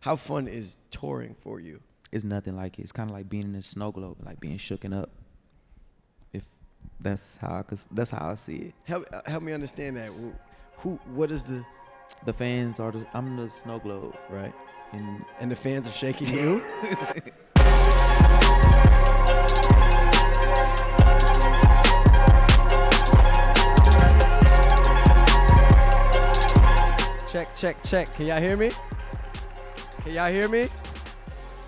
How fun is touring for you? It's nothing like it. It's kind of like being in a snow globe, like being shooken up. If that's how I see it. Help me understand that. What is the fans are I'm the snow globe, right? And the fans are shaking you. Check. Can y'all hear me? Can y'all hear me?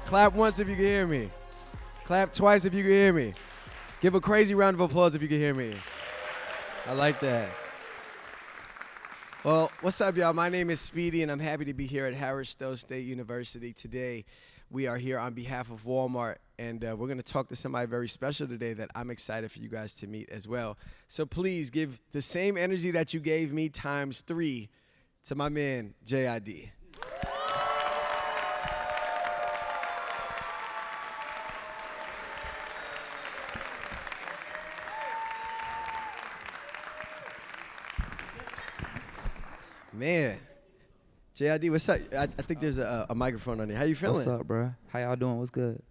Clap once if you can hear me. Clap twice if you can hear me. Give a crazy round of applause if you can hear me. I like that. Well, what's up, y'all? My name is Speedy, and I'm happy to be here at Stowe State University today. We are here on behalf of Walmart, and we're going to talk to somebody very special today that I'm excited for you guys to meet as well. So please give the same energy that you gave me times 3 to my man, J.I.D. Man, J.I.D., what's up? I think there's a microphone on there. How you feeling? What's up, bro? How y'all doing? What's good?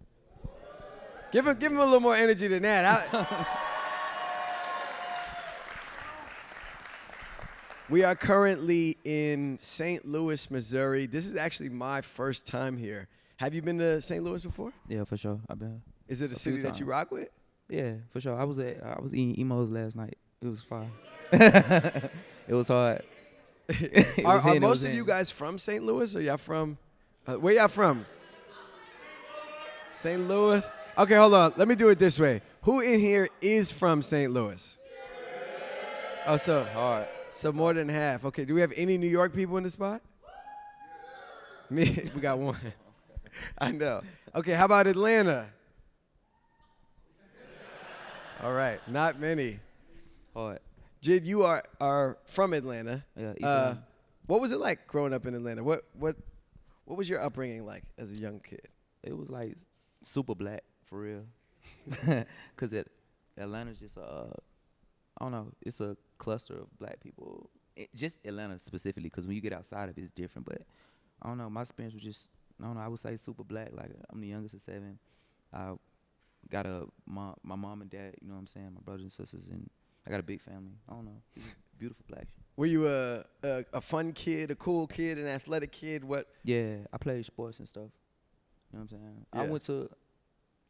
Give him a little more energy than that. We are currently in St. Louis, Missouri. This is actually my first time here. Have you been to St. Louis before? Yeah, for sure. I've been. Is it a city that you rock with? Yeah, for sure. I was eating emos last night. It was fine. It was hard. Are most of you guys from St. Louis, or y'all from? Where y'all from? St. Louis. Okay, hold on. Let me do it this way. Who in here is from St. Louis? Oh, so hard. So more than half. Okay, do we have any New York people in the spot? Me, we got one. I know. Okay, how about Atlanta? All right, not many. Hard. JID, you are from Atlanta. Yeah. What was it like growing up in Atlanta? What was your upbringing like as a young kid? It was like super black for real, cause Atlanta's just I don't know, it's a cluster of black people. Just Atlanta specifically, cause when you get outside of it, it's different. But I don't know, my experience was just, I don't know, I would say super black. Like, I'm the youngest of 7. I got my mom and dad, you know what I'm saying, my brothers and sisters, and I got a big family. I don't know. It's just beautiful black. Were you a fun kid, a cool kid, an athletic kid? What? Yeah, I played sports and stuff. You know what I'm saying? Yeah. I went to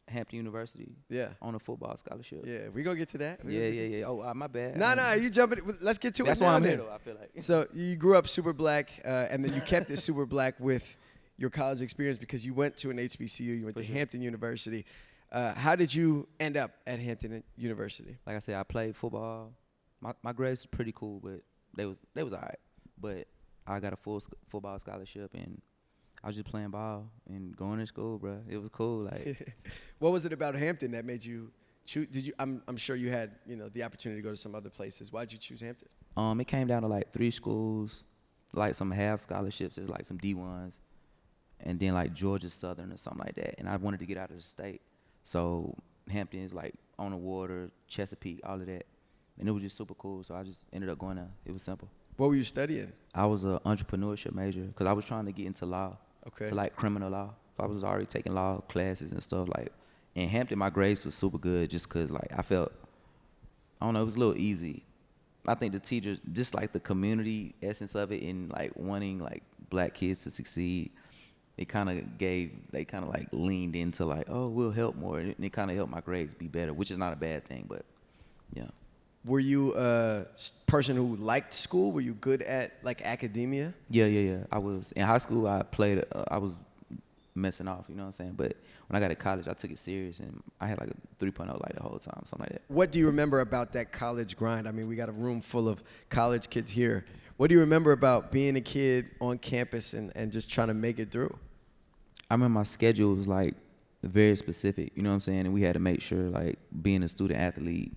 Hampton University. Yeah. On a football scholarship. Yeah, we gonna get to that. Yeah. Oh, my bad. No, you jumping. Let's get to it. That's why I'm here, though, I feel like. So you grew up super black, and then you kept it super black with your college experience because you went to an HBCU. You went to Hampton University. How did you end up at Hampton University? Like I said, I played football. My grades were pretty cool, but they was all right. But I got a full football scholarship, and I was just playing ball and going to school, bro. It was cool. Like, what was it about Hampton that made you choose? I'm sure you had the opportunity to go to some other places. Why'd you choose Hampton? It came down to like 3 schools, like some half scholarships, there's like some D1s, and then like Georgia Southern or something like that. And I wanted to get out of the state, so Hampton is like on the water, Chesapeake, all of that, and it was just super cool. So I just ended up going there. It was simple. What were you studying? I was an entrepreneurship major because I was trying to get into law. Okay. To like criminal law. So I was already taking law classes and stuff. Like in Hampton, my grades was super good just because like I felt, I don't know, it was a little easy. I think the teachers, just like the community essence of it and like wanting like black kids to succeed, they kind of like leaned into like, oh, we'll help more. And it kind of helped my grades be better, which is not a bad thing, but yeah. Were you a person who liked school? Were you good at like academia? Yeah. I was in high school. I played. I was messing off. You know what I'm saying? But when I got to college, I took it serious, and I had like a 3.0 like the whole time, something like that. What do you remember about that college grind? I mean, we got a room full of college kids here. What do you remember about being a kid on campus and just trying to make it through? I remember my schedule was like very specific. You know what I'm saying? And we had to make sure like being a student athlete,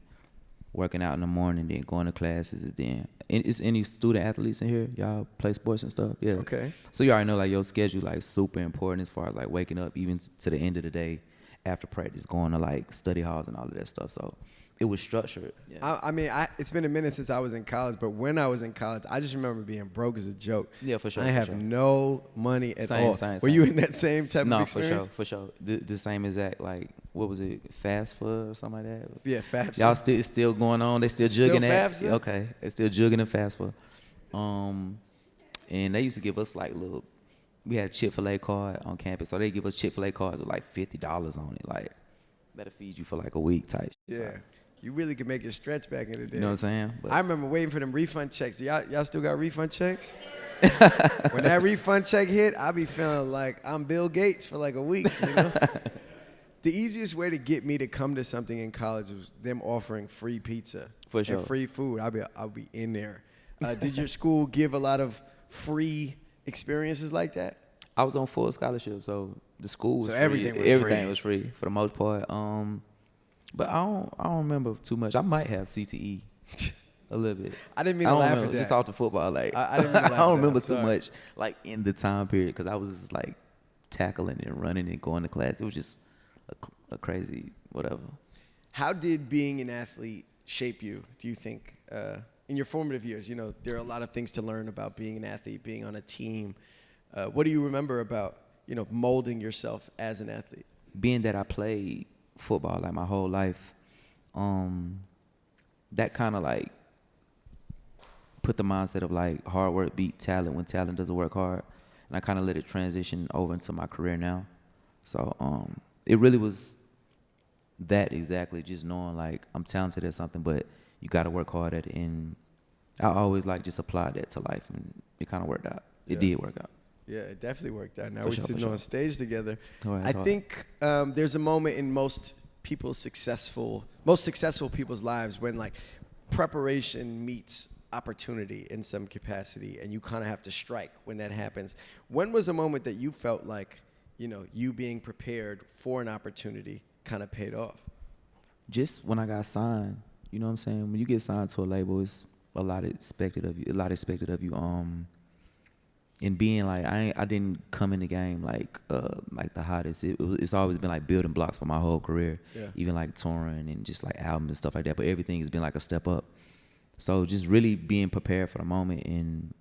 working out in the morning, then going to classes, and then is any student athletes in here? Y'all play sports and stuff? Yeah. Okay. So you already know like your schedule like super important as far as like waking up even to the end of the day after practice, going to like study halls and all of that stuff. So it was structured. Yeah, I mean, it's been a minute since I was in college, but when I was in college, I just remember being broke as a joke. yeah, for sure. I for have sure. no money at all. Same. Were you in that same type of No, experience? for sure. The same exact, like, what was it, fast food or something like that? Yeah, FAFSA. Y'all it's still going on. They still Still jugging that. FAFSA? Okay, they still jugging and fast food. And they used to give us like little. We had a Chick-fil-A card on campus, so they give us Chick-fil-A cards with like $50 on it. Like, better feed you for like a week type. Yeah. So, You really could make it stretch back in the day. you know what I'm saying? But I remember waiting for them refund checks. Y'all still got refund checks? When that refund check hit, I be feeling like I'm Bill Gates for like a week, you know? The easiest way to get me to come to something in college was them offering free pizza. For sure. And free food. I'll be in there. Did your school give a lot of free experiences like that? I was on full scholarship, so the school was So free. everything was Everything free. was free for the most part. But I don't remember too much. I might have CTE a little bit. I didn't mean I to don't laugh know, at that. just off the football. Like I didn't mean to laugh I at don't that. remember I'm too sorry. much like in the time period because I was just like tackling and running and going to class. It was just a crazy whatever. How did being an athlete shape you, do you think, in your formative years? You know, there are a lot of things to learn about being an athlete, being on a team. What do you remember about, you know, molding yourself as an athlete? Being that I played football like my whole life, that kind of like put the mindset of like hard work beat talent when talent doesn't work hard, and I kind of let it transition over into my career now. So it really was that exactly, just knowing like I'm talented at something, but you got to work hard at it. And I always like just applied that to life, and it kind of worked out. It Yeah. did work out. Yeah, it definitely worked out. Now For we're sure, for sitting sure. on stage together. All right, I that's all right. think there's a moment in most successful people's lives when like preparation meets opportunity in some capacity, and you kind of have to strike when that happens. When was a moment that you felt like, you know, you being prepared for an opportunity kind of paid off? Just when I got signed, you know what I'm saying? When you get signed to a label, it's a lot expected of you. And being like, I didn't come in the game like the hottest. It's always been like building blocks for my whole career. Yeah. Even Even like touring and just like albums and stuff like that. But everything has been like a step up. So just really being prepared for the moment. And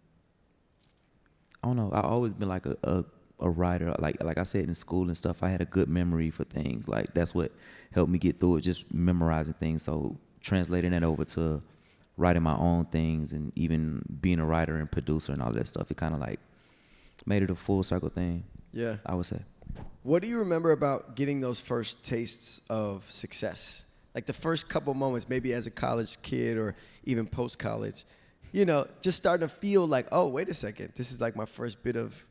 I don't know, I've always been like a writer. Like I said in school and stuff, I had a good memory for things. Like that's what helped me get through it, just memorizing things. So translating that over to writing my own things and even being a writer and producer and all that stuff, it kind of like made it a full circle thing, Yeah. I would say. What do you remember about getting those first tastes of success? Like the first couple moments, maybe as a college kid or even post-college, you know, just starting to feel like, oh, wait a second, this is like my first bit of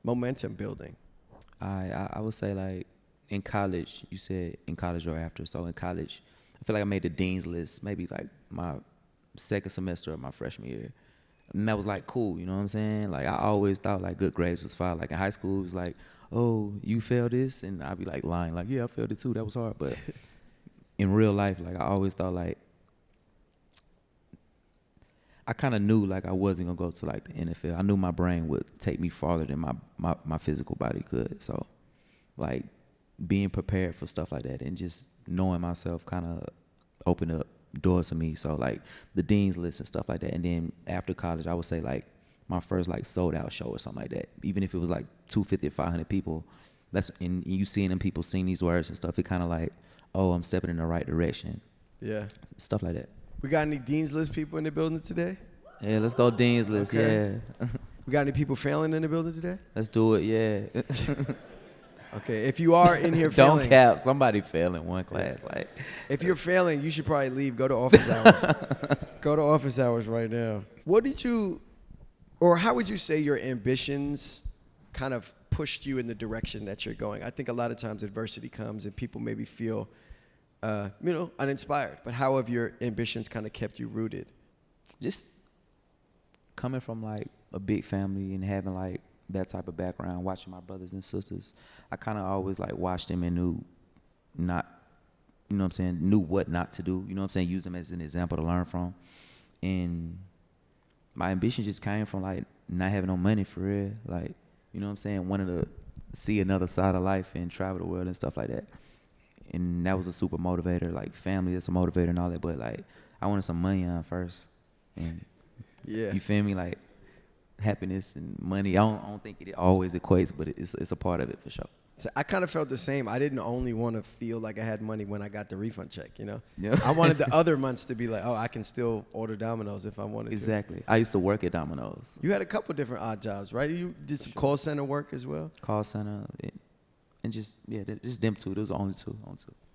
momentum building. I would say like in college, you said in college or after. So in college, I feel like I made the dean's list maybe like my second semester of my freshman year. And that was like cool, you know what I'm saying? Like I always thought like good grades was fine. Like in high school, it was like, oh, you failed this? And I'd be like lying, like, yeah, I failed it too. That was hard. But in real life, like I always thought like, I kind of knew like I wasn't gonna go to like the NFL. I knew my brain would take me farther than my physical body could. So like being prepared for stuff like that and just knowing myself kind of opened up doors for me. So like the dean's list and stuff like that. And then after college, I would say like my first like sold out show or something like that. Even if it was like 250 or 500 people, that's and you seeing them people sing these words and stuff. It kind of like, oh, I'm stepping in the right direction. Yeah. Stuff like that. We got any Dean's List people in the building today? Yeah, let's go Dean's List. Okay. Yeah. We got any people failing in the building today? Let's do it. Yeah. Okay, if you are in here Don't failing, cap. Somebody fail in one class. Like, if you're failing, you should probably leave. Go to office hours. Go to office hours right now. What did you, or how would you say your ambitions kind of pushed you in the direction that you're going? I think a lot of times adversity comes and people maybe feel, uninspired. But how have your ambitions kind of kept you rooted? just coming from like a big family and having like that type of background, watching my brothers and sisters, I kind of always like watched them and knew knew what not to do, you know what I'm saying, use them as an example to learn from. And my ambition just came from like not having no money for real, like, you know what I'm saying, wanting to see another side of life and travel the world and stuff like that. and that was a super motivator. Like family, that's a motivator and all that. But like, I wanted some money on first, and Yeah. you feel me? Like happiness and money. I don't think it always equates, but it's a part of it for sure. So I kind of felt the same. I didn't only want to feel like I had money when I got the refund check, you know? Yeah. I wanted the other months to be like, oh, I can still order Domino's if I wanted Exactly. I used to work at Domino's, to. You had a couple different odd jobs, right? You did some call center work as well? call center, and just just them two. Those are only two.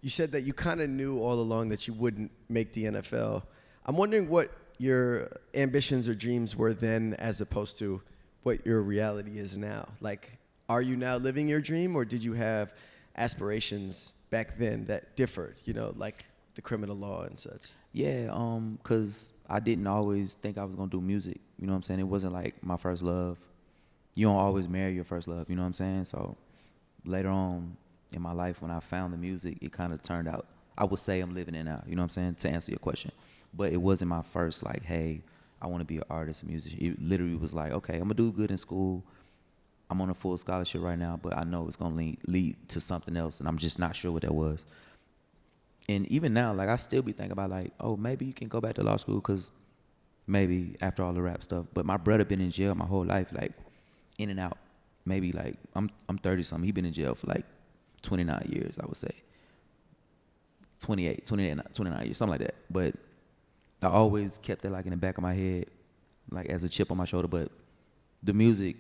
You said that you kind of knew all along that you wouldn't make the NFL. I'm wondering what your ambitions or dreams were then as opposed to what your reality is now. Like, are you now living your dream, or did you have aspirations back then that differed, you know, like the criminal law and such? Yeah, cause I didn't always think I was gonna do music. You know what I'm saying? It wasn't like my first love. You don't always marry your first love. You know what I'm saying? So later on in my life, when I found the music, it kind of turned out. I would say I'm living it now. You know what I'm saying? To answer your question, but it wasn't my first like, hey, I want to be an artist, a musician. It literally was like, okay, I'm gonna do good in school. I'm on a full scholarship right now, but I know it's gonna lead to something else, and I'm just not sure what that was. And even now, like I still be thinking about like, oh, maybe you can go back to law school, cause maybe after all the rap stuff. But my brother been in jail my whole life, like in and out. Maybe like I'm 30 something. He been in jail for like 29 years, I would say. 28, 29 years, something like that. But I always kept that like in the back of my head, like as a chip on my shoulder. But the music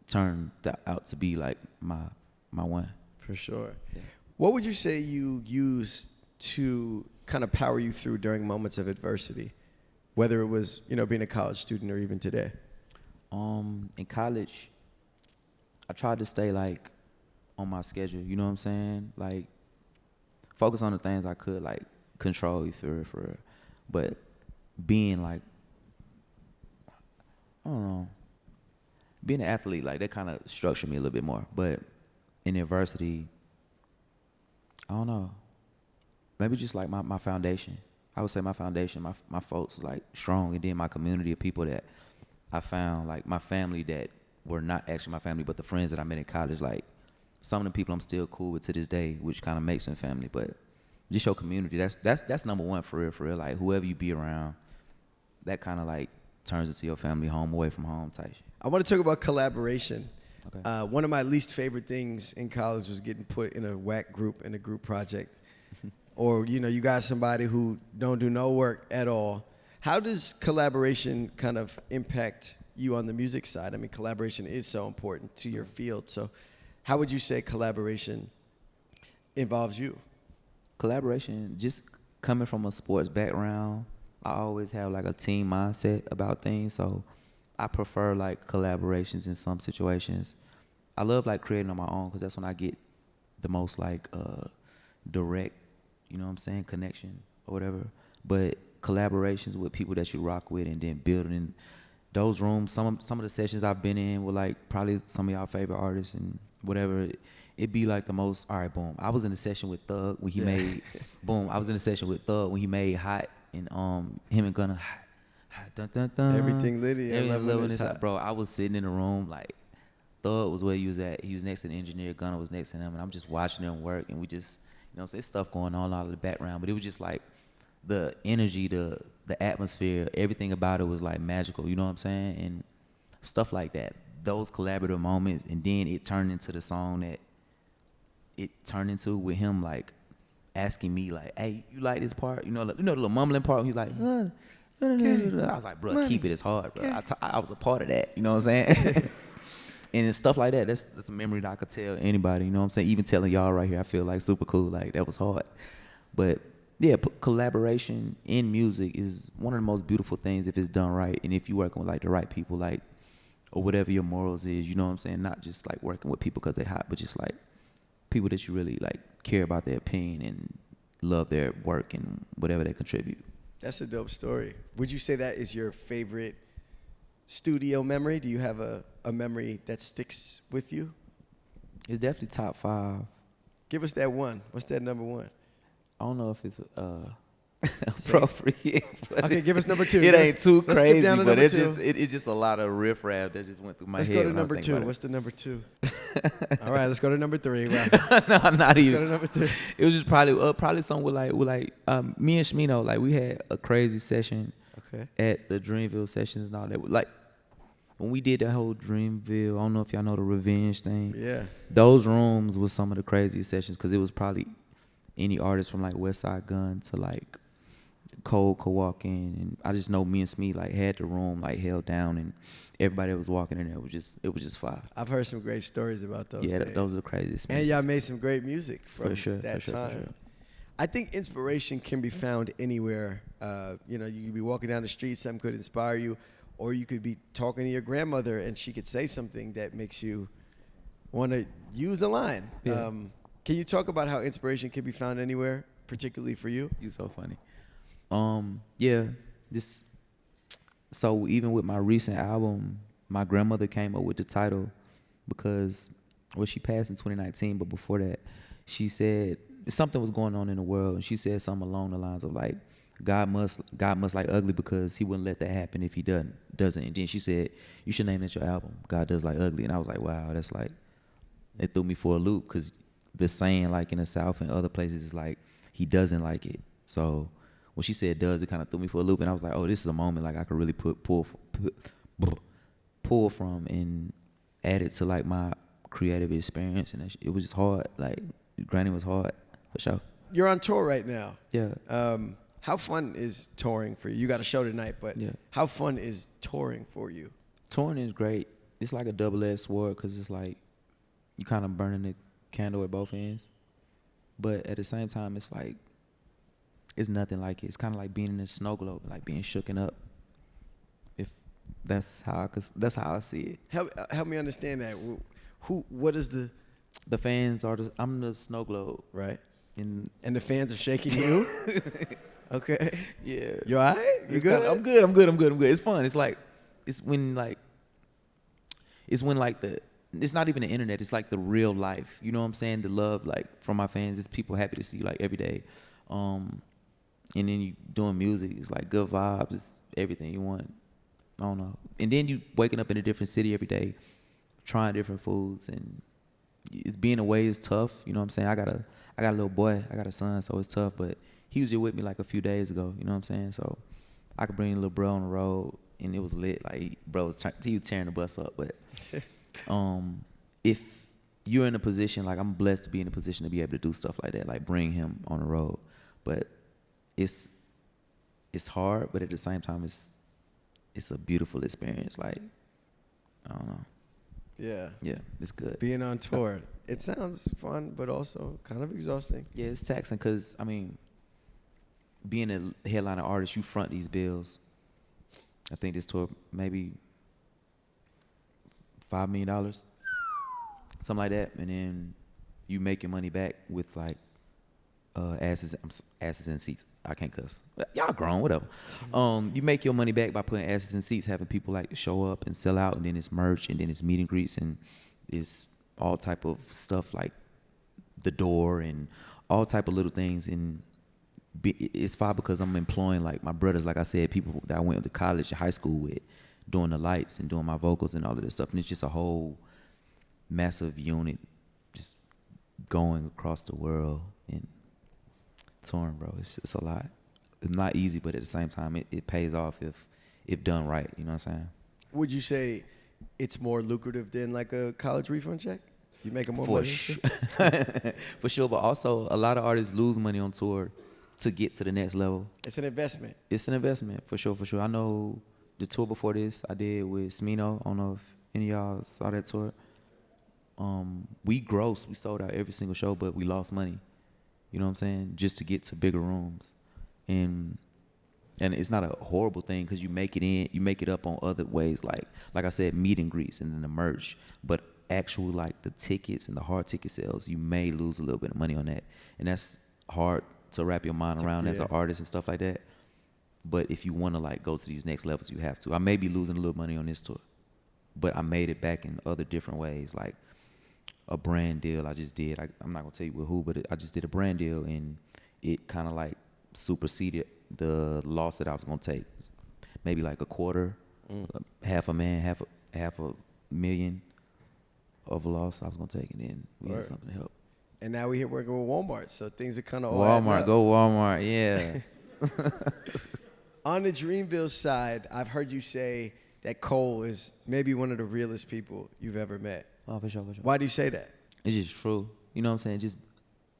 turned out to be like my one. For sure. Yeah. What would you say you used to kind of power you through during moments of adversity, whether it was, you know, being a college student or even today? In college, I tried to stay like on my schedule. You know what I'm saying? Like focus on the things I could like control. You feel for real. But being like, I don't know, being an athlete, like that kind of structured me a little bit more. But in adversity, I don't know, maybe just like my foundation. I would say my foundation, my folks was like strong, and then my community of people that I found, like my family that were not actually my family, but the friends that I met in college, like some of the people I'm still cool with to this day, which kind of makes them family. But just your community, that's number one for real. Like whoever you be around, that kind of like turns into your family, home away from home type shit. I want to talk about collaboration. Okay. One of my least favorite things in college was getting put in a whack group, in a group project. Or, you know, you got somebody who don't do no work at all. How does collaboration kind of impact you on the music side? I mean, collaboration is so important to your field. So how would you say collaboration involves you? Collaboration, just coming from a sports background, I always have like a team mindset about things. So I prefer like collaborations in some situations. I love like creating on my own, because that's when I get the most like direct, you know what I'm saying, connection or whatever. But collaborations with people that you rock with, and then building those rooms. Some of the sessions I've been in with like probably some of y'all favorite artists and whatever. It'd be like the most, all right, boom. I was in a session with Thug when he made, boom. I was in a session with Thug when he made Hot, and him and Gunna, hot, dun, dun, dun. Everything Liddy, Everything loving this this hot. Bro, I was sitting in the room, like, Thug was where he was at. He was next to the engineer, Gunna was next to him, and I'm just watching them work, and we just, you know, there's stuff going on out of the background, but it was just like the energy, the atmosphere, everything about it was like magical, you know what I'm saying? And stuff like that, those collaborative moments, and then it turned into the song that it turned into with him like asking me like, hey, you like this part? You know the little mumbling part? He's like, I was like, bro, keep it, it's hard, bro. I was a part of that, you know what I'm saying? And stuff like that, that's a memory that I could tell anybody, you know what I'm saying? Even telling y'all right here, I feel like super cool, like that was hard. But yeah, collaboration in music is one of the most beautiful things if it's done right, and if you're working with like the right people, like, or whatever your morals is, you know what I'm saying? Not just like working with people because they're hot, but just like people that you really like care about their opinion and love their work and whatever they contribute. That's a dope story. Would you say that is your favorite studio memory? Do you have a memory that sticks with you? It's definitely top 5. Give us that one. What's that number one? I don't know if it's appropriate. But Okay, give us number 2. It ain't too Let's skip crazy, down to but number it's 2. just it's just a lot of riffraff that just went through my Let's head. go to when I number think 2. about it. What's the number 2? All right, let's go to number 3. Wow. No, not Let's even. go to number 3. It was just probably something with me and Shmino, like we had a crazy session Okay. at the Dreamville sessions and all that. Like when we did that whole Dreamville, I don't know if y'all know the revenge thing. Yeah. Those rooms was some of the craziest sessions because it was probably any artist from like West Side Gun to like Cole could walk in, and I just know me and Smee like had the room like held down, and everybody that was walking in there it was just fire. I've heard some great stories about those. Yeah, days. those are the craziest. And y'all made some great music from for sure, that for sure, time. for sure. I think inspiration can be found anywhere. You could be walking down the street, something could inspire you, or you could be talking to your grandmother and she could say something that makes you want to use a line. Yeah. Can you talk about how inspiration can be found anywhere, particularly for you? You so funny. Yeah, just so even with my recent album, my grandmother came up with the title because she passed in 2019, but before that, she said something was going on in the world, and she said something along the lines of like God must like ugly because he wouldn't let that happen if he doesn't. And then she said you should name it your album, God Does Like Ugly. And I was like, wow, that's like, it threw me for a loop because the saying like in the South and other places is like he doesn't like it. So when she said does, it kind of threw me for a loop, and I was like, oh, this is a moment like I could really pull from and add it to like my creative experience. And it was just hard. Like Granny was hard for sure. You're on tour right now. Yeah. How fun is touring for you? You got a show tonight, but Yeah. how fun is touring for you? Touring is great. It's like a double-edged sword because it's like you kind of burning the candle at both ends. But at the same time, it's like, it's nothing like it. It's kind of like being in a snow globe, like being shooken up. If that's how I see it. Help me understand that. What is the fans are I'm the snow globe, right? and the fans are shaking you. Okay. yeah, You all right? You good? I'm good. It's fun. It's when it's not even the internet. It's like the real life. You know what I'm saying? The love like from my fans. It's people happy to see you like every day. And then you doing music. It's like good vibes. It's everything you want. I don't know. And then you waking up in a different city every day, trying different foods, and it's being away is tough. You know what I'm saying? I got a little boy. I got a son, so it's tough. But he was just with me like a few days ago. You know what I'm saying? So I could bring a little bro on the road, and it was lit. Like bro was tearing the bus up. But if you're in a position, like I'm blessed to be in a position to be able to do stuff like that, like bring him on the road. But it's hard, but at the same time, it's a beautiful experience. Like I don't know. Yeah, it's good. Being on tour, it sounds fun, but also kind of exhausting. Yeah, it's taxing because I mean, being a headliner artist, you front these bills. I think this tour maybe $5 million, something like that, and then you make your money back with like asses in seats. I can't cuss. Y'all grown, whatever. You make your money back by putting asses in seats, having people like show up and sell out, and then it's merch, and then it's meet and greets, and it's all type of stuff like the door and all type of little things. And it's fine because I'm employing like my brothers, like I said, people that I went to college, high school with, doing the lights and doing my vocals and all of this stuff. And it's just a whole massive unit just going across the world and touring, bro. It's a lot. It's not easy, but at the same time, it pays off if done right. You know what I'm saying? Would you say it's more lucrative than like a college refund check? You making more For money? sure. For sure, but also a lot of artists lose money on tour to get to the next level. It's an investment. It's an investment, for sure, for sure. I know the tour before this I did with Smino. I don't know if any of y'all saw that tour. We sold out every single show, but we lost money. You know what I'm saying? Just to get to bigger rooms. And it's not a horrible thing because you make it up on other ways, like I said, meet and greets and then the merch. But actual like the tickets and the hard ticket sales, you may lose a little bit of money on that. And that's hard to wrap your mind around as an artist and stuff like that. But if you want to like go to these next levels, you have to. I may be losing a little money on this tour, but I made it back in other different ways, like a brand deal I just did. I'm not gonna tell you with who, but I just did a brand deal, and it kind of like superseded the loss that I was gonna take. Maybe like a quarter, half a million of a loss I was gonna take, and then we had something to help. And now we're here working with Walmart, so things are kind of all Walmart, adding up. go Walmart, yeah. On the Dreamville side, I've heard you say that Cole is maybe one of the realest people you've ever met. Oh, for sure, for sure. Why do you say that? It's just true. You know what I'm saying? Just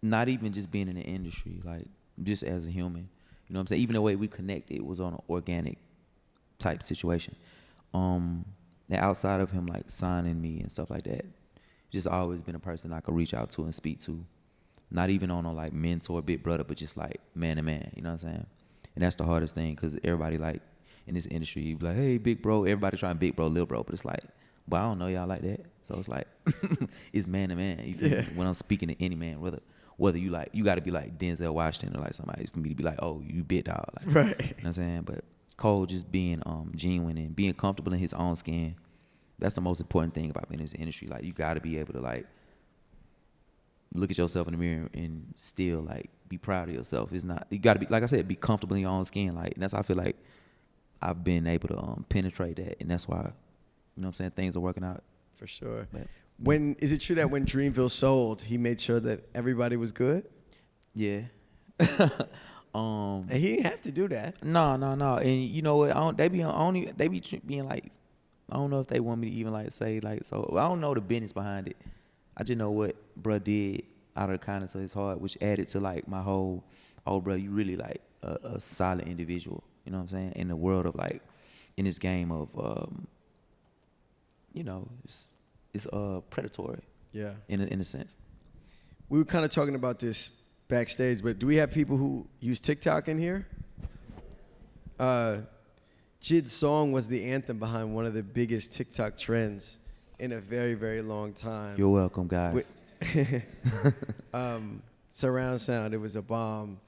not even just being in the industry, like just as a human. You know what I'm saying? Even the way we connected was on an organic type situation. And outside of him like signing me and stuff like that, just always been a person I could reach out to and speak to. Not even on a like mentor, big brother, but just like man to man. You know what I'm saying? And that's the hardest thing, because everybody like in this industry, you be like, hey, big bro. Everybody trying big bro, little bro, but it's like, but I don't know y'all like that. So it's like, it's man to man. You feel me? When I'm speaking to any man, whether you like, you got to be like Denzel Washington or like somebody for me to be like, oh, you big dog. Like, Right. You know what I'm saying? But Cole just being genuine and being comfortable in his own skin. That's the most important thing about being in this industry. Like, you got to be able to like look at yourself in the mirror and still like be proud of yourself. It's not, you got to be, like I said, be comfortable in your own skin. Like, and that's how I feel like I've been able to penetrate that, and that's why, you know what I'm saying, things are working out. For sure. But, Is it true that when Dreamville sold, he made sure that everybody was good? yeah. And he didn't have to do that. No. And you know what? They be being like, I don't know if they want me to even like say like, so I don't know the business behind it. I just know what bruh did out of the kindness of his heart, which added to like my whole, oh bruh, you really like a solid individual. You know what I'm saying? In the world of like, in this game of, you know, it's predatory. Yeah. In a sense. We were kind of talking about this backstage, but do we have people who use TikTok in here? JID's song was the anthem behind one of the biggest TikTok trends in a very, very long time. You're welcome, guys. Surround sound, it was a bomb.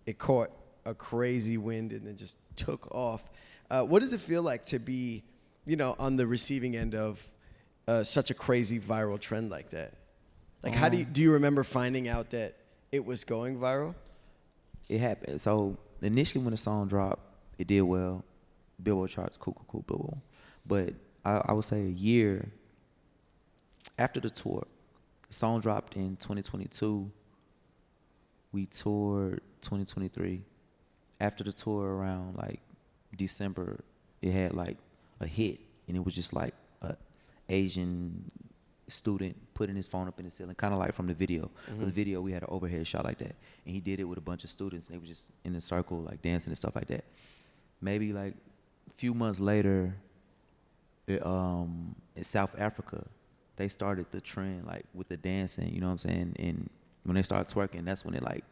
It caught a crazy wind and then just took off. What does it feel like to be, you know, on the receiving end of such a crazy viral trend like that? Like, how do you remember finding out that it was going viral? It happened. So initially when the song dropped, it did well. Billboard charts, cool, Billboard. But I would say a year after the tour, the song dropped in 2022. We toured 2023. After the tour around like December, it had like a hit, and it was just like a Asian student putting his phone up in the ceiling, kind of like from the video. Because the video, we had an overhead shot like that, and he did it with a bunch of students, and they were just in a circle like dancing and stuff like that. Maybe like a few months later, in South Africa, they started the trend like with the dancing, you know what I'm saying? And when they started twerking, that's when it like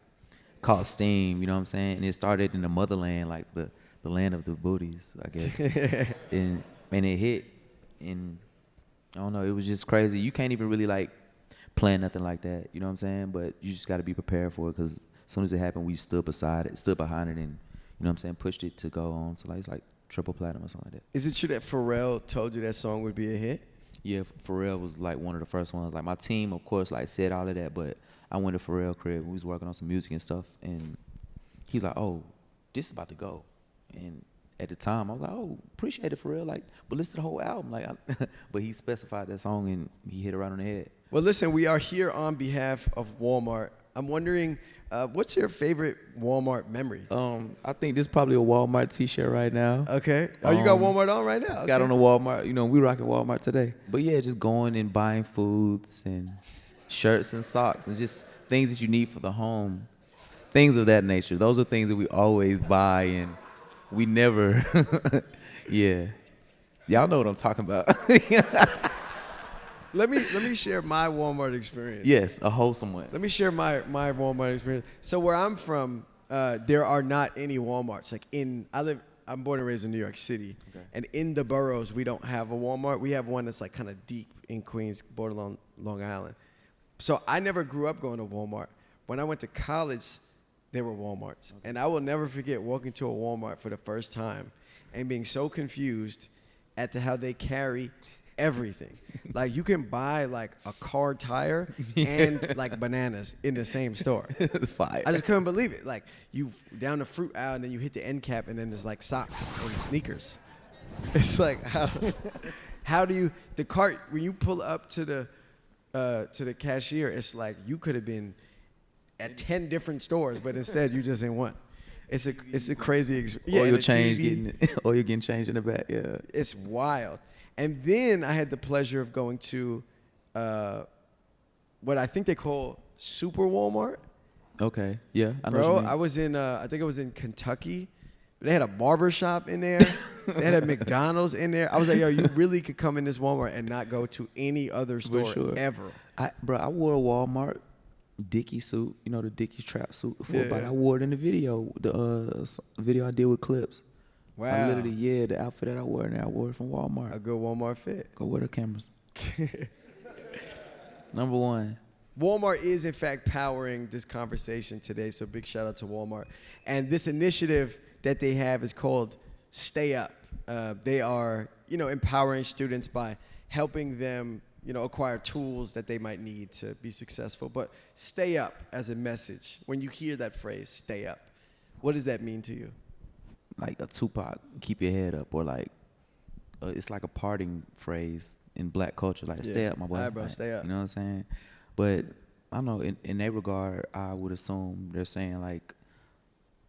caught steam, you know what I'm saying? And it started in the motherland, like the land of the booties, I guess. and it hit, and I don't know, it was just crazy. You can't even really like plan nothing like that, you know what I'm saying? But you just got to be prepared for it, because as soon as it happened, we stood behind it, and you know what I'm saying, pushed it to go on. So like it's like triple platinum or something like that. Is it true that Pharrell told you that song would be a hit? Yeah, Pharrell was like one of the first ones. Like my team, of course, like said all of that, but I went to Pharrell crib. We was working on some music and stuff, and he's like, "Oh, this is about to go." And at the time, I was like, "Oh, appreciate it, Pharrell." Like, but listen to the whole album. Like, but he specified that song, and he hit it right on the head. Well, listen, we are here on behalf of Walmart. I'm wondering, what's your favorite Walmart memory? I think this is probably a Walmart T-shirt right now. Okay. Oh, you got Walmart on right now? Okay. Got on the Walmart. You know, we rocking Walmart today. But yeah, just going and buying foods and shirts and socks and just things that you need for the home. Things of that nature. Those are things that we always buy, and we never, yeah. Y'all know what I'm talking about. Let me share my Walmart experience. Yes, a wholesome one. Let me share my Walmart experience. So where I'm from, there are not any Walmarts. Like I'm born and raised in New York City, okay. And in the boroughs we don't have a Walmart. We have one that's like kind of deep in Queens, borderline Long Island. So I never grew up going to Walmart. When I went to college, there were Walmarts, okay. And I will never forget walking to a Walmart for the first time and being so confused as to how they carry everything. Like, you can buy like a car tire and like bananas in the same store. Fire. I just couldn't believe it. Like, you down the fruit aisle and then you hit the end cap and then there's like socks and sneakers. It's like, how do you, the cart, when you pull up to the cashier, it's like you could have been at 10 different stores, but instead you just in one. It's a crazy experience. Or you're getting changed in the back. Yeah. It's wild. And then I had the pleasure of going to what I think they call Super Walmart. Okay. Yeah. I know Bro, what you mean. I was in I think it was in Kentucky. They had a barber shop in there. They had a McDonald's in there. I was like, yo, you really could come in this Walmart and not go to any other store ever. I wore a Walmart Dickie suit, you know, the Dickie trap suit before, but Yeah. I wore it in the video, video I did with clips. Wow. I literally, the outfit that I wore in there, I wore it from Walmart. A good Walmart fit. Go wear the cameras. Number one. Walmart is, in fact, powering this conversation today, so big shout out to Walmart. And this initiative that they have is called Stay Up. They are, empowering students by helping them, acquire tools that they might need to be successful. But stay up as a message. When you hear that phrase, stay up, what does that mean to you? Like a Tupac, keep your head up, or like, it's like a parting phrase in black culture, like stay up, my boy. All right, bro, like, stay up. You know what I'm saying? But I don't know, in that regard, I would assume they're saying like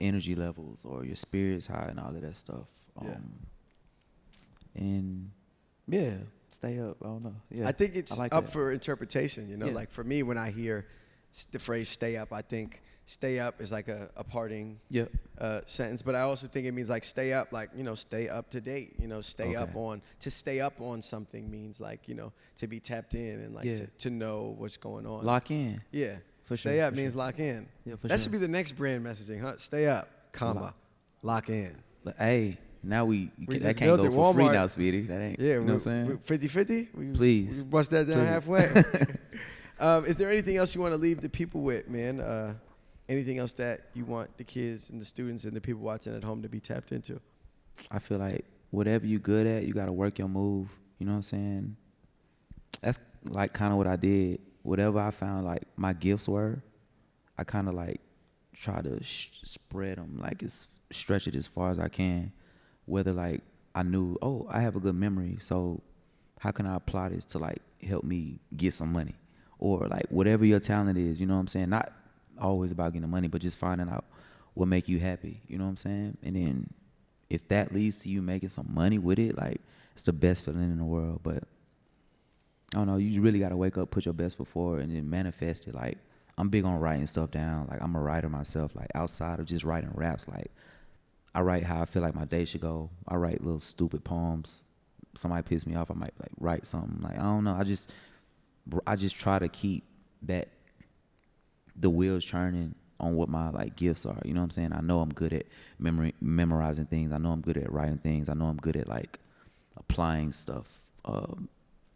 energy levels or your spirit's high and all of that stuff. And yeah, stay up. I don't know. Yeah, I think it's like up that. for interpretation, Yeah. Like for me, when I hear the phrase stay up, I think stay up is like a parting Yep. sentence, but I also think it means like stay up, like, stay up to date, stay up Okay. on, to stay up on something means like, to be tapped in and like Yeah. to know what's going on. Lock in. Yeah. For Stay sure, up for means sure. lock in. Yeah, for That sure. should be the next brand messaging, huh? Stay up, comma, lock in. But, hey, now We that just can't built go it, for free Walmart. now, Speedy. That ain't. Yeah, you know what I'm saying? 50-50? Please. We bust that down Please. halfway. Is there anything else you want to leave the people with, man? Anything else that you want the kids and the students and the people watching at home to be tapped into? I feel like whatever you good at, you got to work your move. You know what I'm saying? That's like kind of what I did. Whatever I found like my gifts were, I kind of like try to spread them, like stretch it as far as I can. Whether like I knew, I have a good memory, so how can I apply this to like help me get some money? Or like whatever your talent is, you know what I'm saying? Not always about getting money, but just finding out what make you happy, you know what I'm saying? And then if that leads to you making some money with it, like it's the best feeling in the world. But I don't know, you really got to wake up, put your best foot forward, and then manifest it. Like I'm big on writing stuff down. Like I'm a writer myself, like outside of just writing raps. Like I write how I feel like my day should go. I write little stupid poems. Somebody piss me off, I might like write something. Like I don't know, I just try to keep the wheels churning on what my like gifts are. You know what I'm saying? I know I'm good at memorizing things. I know I'm good at writing things. I know I'm good at like applying stuff.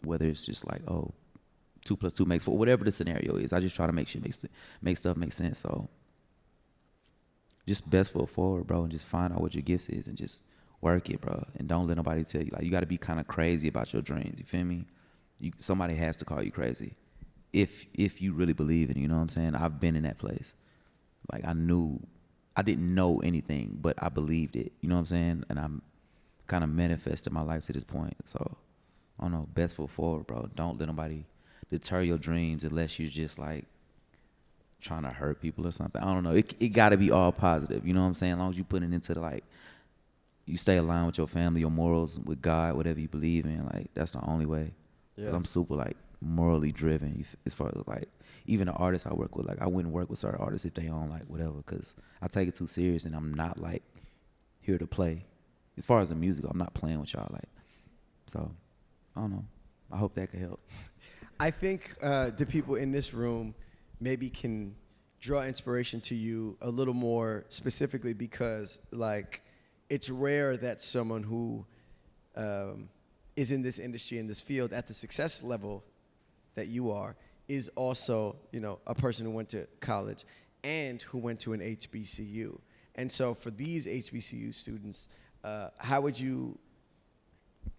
Whether it's just like 2 + 2 makes 4, whatever the scenario is. I just try to make stuff make sense. So just best foot forward, bro, and just find out what your gifts is and just work it, bro. And don't let nobody tell you. Like you got to be kind of crazy about your dreams. You feel me? Somebody has to call you crazy. If you really believe in it, you know what I'm saying? I've been in that place. Like I didn't know anything, but I believed it, you know what I'm saying? And I'm kind of manifested my life to this point. So, I don't know, best foot forward, bro. Don't let nobody deter your dreams unless you're just like trying to hurt people or something. I don't know. It got to be all positive, you know what I'm saying? As long as you put it into the like, you stay aligned with your family, your morals, with God, whatever you believe in, like that's the only way. Yeah. 'Cause I'm super like morally driven as far as like even the artists I work with. Like I wouldn't work with certain artists if they own like whatever, because I take it too serious and I'm not like here to play. As far as the music, I'm not playing with y'all. Like, so I don't know. I hope that could help. I think the people in this room maybe can draw inspiration to you a little more specifically because like it's rare that someone who is in this industry, in this field, at the success level that you are, is also, a person who went to college and who went to an HBCU. And so for these HBCU students, how would you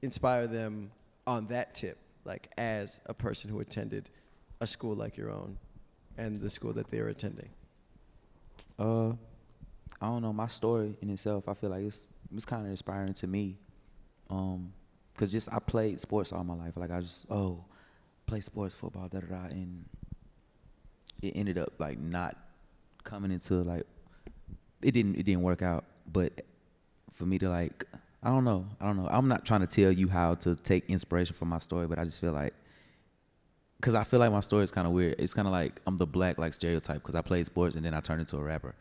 inspire them on that tip, like as a person who attended a school like your own and the school that they were attending? I don't know, my story in itself, I feel like it's kind of inspiring to me. Cause just I played sports all my life. Like I just play sports, football, da da da, and it ended up like not coming into like it didn't work out. But for me to like I don't know. I'm not trying to tell you how to take inspiration from my story, but I just feel like because I feel like my story is kind of weird. It's kind of like I'm the black like stereotype because I played sports and then I turned into a rapper.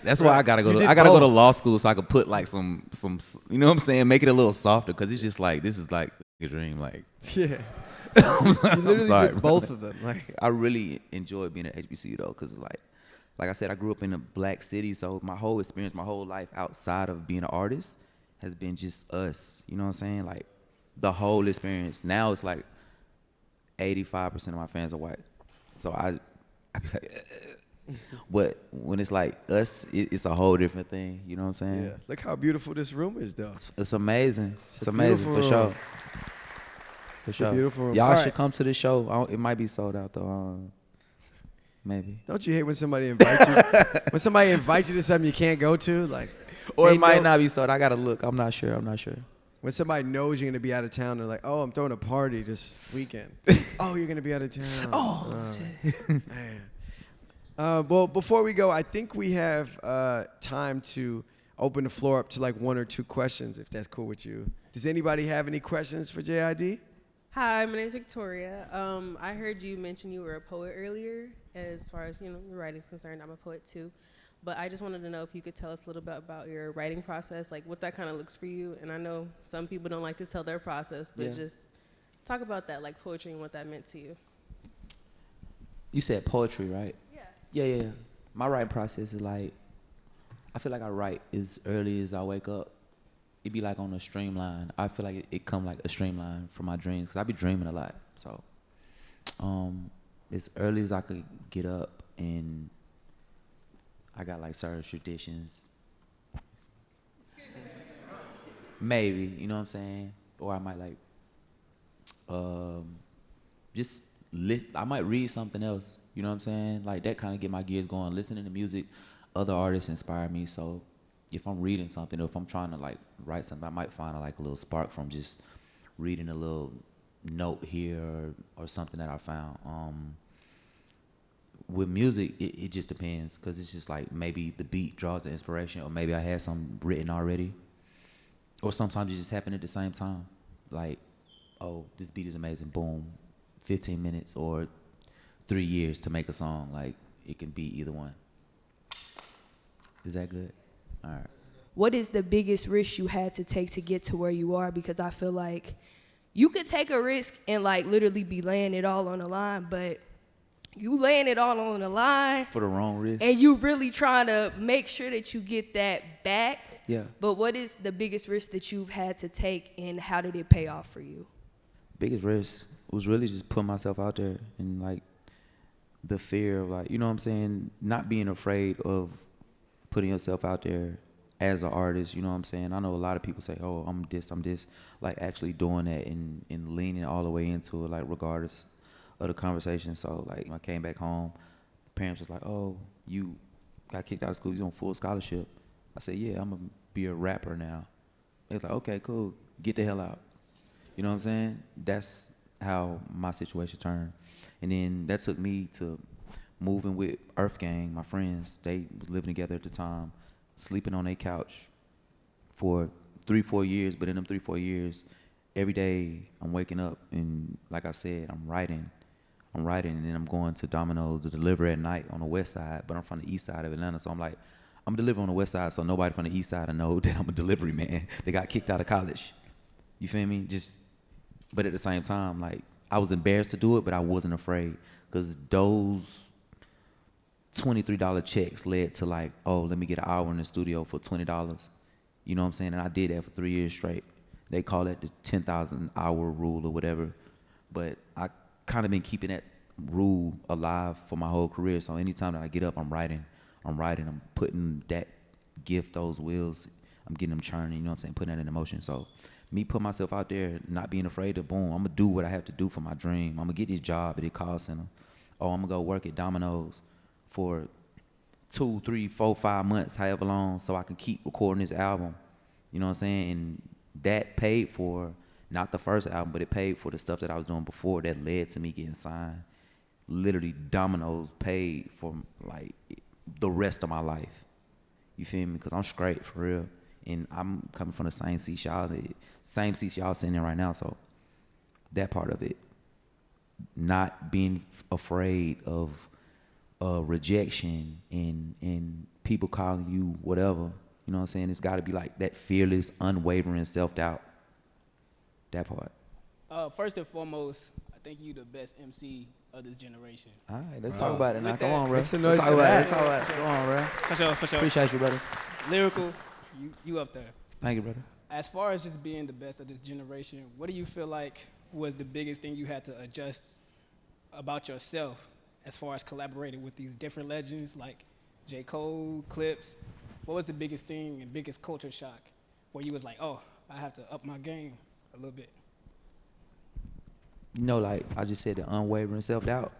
That's why I gotta go. I gotta go to law school so I could put like some you know what I'm saying, make it a little softer because it's just like this is like a dream. Like Yeah. I'm You literally sorry, did both of them. Like I really enjoy being at HBCU though because it's like I said, I grew up in a black city, so my whole experience, my whole life outside of being an artist has been just us. You know what I'm saying? Like the whole experience. Now it's like 85% of my fans are white, so I be like, but when it's like us, it's a whole different thing. You know what I'm saying? yeah. Look how beautiful this room is, though. It's amazing. It's a amazing for beautiful sure. room. For It's sure. a beautiful room. Y'all All should right. come to the show. It might be sold out though. Maybe. Don't you hate when somebody invites you? When somebody invites you to something you can't go to, like, Or they it might know- not be sold. I gotta look. I'm not sure. When somebody knows you're gonna be out of town, they're like, "Oh, I'm throwing a party this weekend." Oh, you're gonna be out of town. shit. Man. Well, before we go, I think we have time to open the floor up to like one or two questions, if that's cool with you. Does anybody have any questions for JID? Hi, my name's Victoria. I heard you mention you were a poet earlier. As far as your writing's concerned, I'm a poet too. But I just wanted to know if you could tell us a little bit about your writing process, like what that kind of looks for you. And I know some people don't like to tell their process, but Yeah. just talk about that, like poetry and what that meant to you. You said poetry, right? Yeah. Yeah. My writing process is like, I feel like I write as early as I wake up. It be like on a streamline. I feel like it come like a streamline from my dreams because I be dreaming a lot. So, as early as I could get up, and I got like certain traditions. Maybe, you know what I'm saying? Or I might like, I might read something else. You know what I'm saying? Like that kind of get my gears going. Listening to music, other artists inspire me. So if I'm reading something or if I'm trying to like write something, I might find like a little spark from just reading a little note here or something that I found. With music, it just depends because it's just like maybe the beat draws the inspiration or maybe I had something written already. Or sometimes it just happen at the same time. Like, oh, this beat is amazing, boom, 15 minutes or 3 years to make a song. Like, it can be either one. Is that good? All right. What is the biggest risk you had to take to get to where you are? Because I feel like you could take a risk and like literally be laying it all on the line, but you laying it all on the line For the wrong risk? and you really trying to make sure that you get that back. Yeah. But what is the biggest risk that you've had to take and how did it pay off for you? Biggest risk was really just putting myself out there and like the fear of like, you know what I'm saying, not being afraid of putting yourself out there as an artist, you know what I'm saying? I know a lot of people say, oh, I'm this, like actually doing that and leaning all the way into it, like regardless of the conversation. So like when I came back home, parents was like, oh, you got kicked out of school, you on full scholarship. I said, yeah, I'm gonna be a rapper now. They was like, okay, cool, get the hell out. You know what I'm saying? That's how my situation turned. And then that took me to moving with Earth Gang, my friends. They was living together at the time, sleeping on their couch for 3-4 years. But in them 3-4 years, every day I'm waking up and like I said, I'm writing and then I'm going to Domino's to deliver at night on the west side, but I'm from the east side of Atlanta. So I'm like, I'm delivering on the west side so nobody from the east side will know that I'm a delivery man. They got kicked out of college. You feel me? But at the same time, like, I was embarrassed to do it, but I wasn't afraid because those $23 checks led to like, oh, let me get an hour in the studio for $20. You know what I'm saying? And I did that for 3 years straight. They call it the 10,000 hour rule or whatever. But I kind of been keeping that rule alive for my whole career. So anytime that I get up, I'm writing, I'm putting that gift, those wheels, I'm getting them churning, you know what I'm saying, putting that in motion. So me put myself out there, not being afraid to boom, I'm gonna do what I have to do for my dream. I'm gonna get this job at a call center, or I'm gonna go work at Domino's for 2, 3, 4, 5 months, however long, so I can keep recording this album. You know what I'm saying? And that paid for not the first album, but it paid for the stuff that I was doing before that led to me getting signed. Literally, Domino's paid for like the rest of my life. You feel me? Because I'm straight for real, and I'm coming from the same seat y'all sitting in right now. So that part of it, not being afraid of rejection and people calling you whatever. You know what I'm saying? It's got to be like that fearless, unwavering self-doubt. That part. First and foremost, I think you the best MC of this generation. All right, let's talk about it now. With Come that- on, bro. Make some noise Let's talk for about it. that. Let's talk about it. Come on, bro. For sure. Appreciate you, brother. Lyrical, you up there. Thank you, brother. As far as just being the best of this generation, what do you feel like was the biggest thing you had to adjust about yourself as far as collaborating with these different legends like J. Cole, Clips? What was the biggest thing and biggest culture shock where you was like, oh, I have to up my game a little bit? You know, like I just said, the unwavering self-doubt.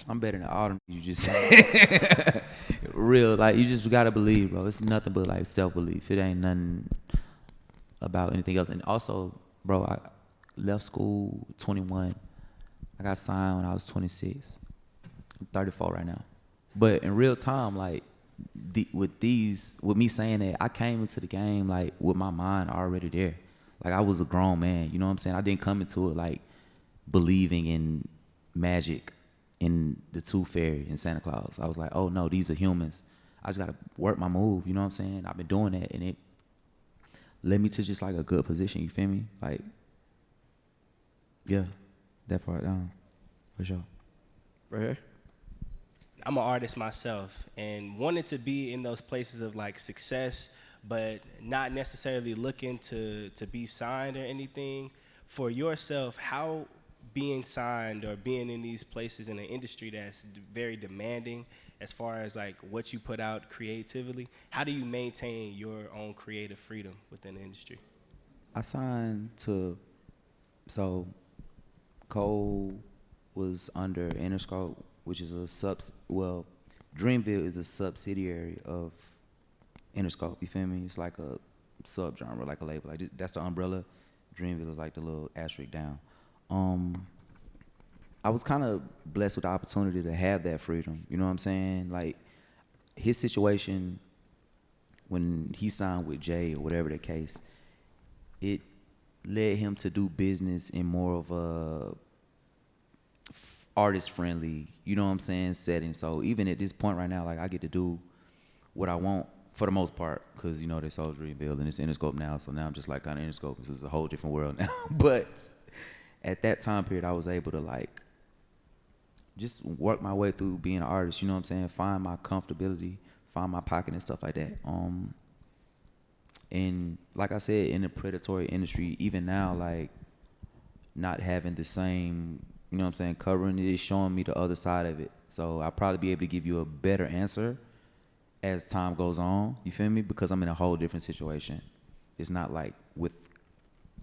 I'm better than all them you just said. Real, like you just gotta believe, bro. It's nothing but like self-belief. It ain't nothing about anything else. And also, bro, I left school 21. I got signed when I was 26. I'm 34 right now. But in real time, like with me saying that, I came into the game like with my mind already there. Like I was a grown man, you know what I'm saying? I didn't come into it like believing in magic and the Tooth Fairy and Santa Claus. I was like, oh no, these are humans. I just gotta work my move, you know what I'm saying? I've been doing that, and it led me to just like a good position, you feel me? Like, yeah, that part down, for sure. Right here. I'm an artist myself and wanted to be in those places of like success, but not necessarily looking to be signed or anything. For yourself, how being signed or being in these places in an industry that's very demanding as far as like what you put out creatively, how do you maintain your own creative freedom within the industry? I signed to, so Cole was under Interscope, which is Dreamville is a subsidiary of Interscope, you feel me? It's like a subgenre, like a label. Like that's the umbrella. Dreamville is like the little asterisk down. I was kind of blessed with the opportunity to have that freedom. You know what I'm saying? Like his situation when he signed with Jay or whatever the case, it led him to do business in more of a artist friendly, you know what I'm saying, setting. So even at this point right now, like I get to do what I want for the most part, because you know they sold Dreamville and it's Interscope now, so now I'm just like kind of Interscope because it's a whole different world now. But at that time period, I was able to like just work my way through being an artist, you know what I'm saying, find my comfortability, find my pocket and stuff like that. And like I said, in the predatory industry, even now, like not having the same, you know what I'm saying, covering it is showing me the other side of it. So I'll probably be able to give you a better answer as time goes on, you feel me? Because I'm in a whole different situation. It's not like with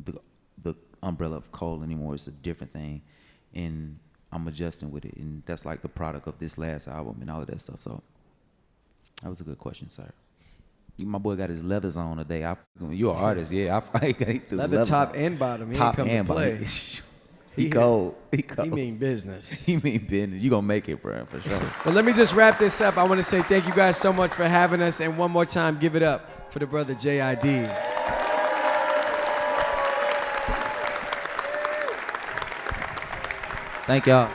the umbrella of Cole anymore. It's a different thing, and I'm adjusting with it, and that's like the product of this last album and all of that stuff. So that was a good question, sir. My boy got his leathers on today. You're an artist, yeah. I got Leather top and bottom. He top ain't come and to play. bottom. He cold. He cold. He mean business. He mean business. You gonna make it, bro, for sure. But let me just wrap this up. I want to say thank you guys so much for having us, and one more time, give it up for the brother J.I.D. Thank y'all.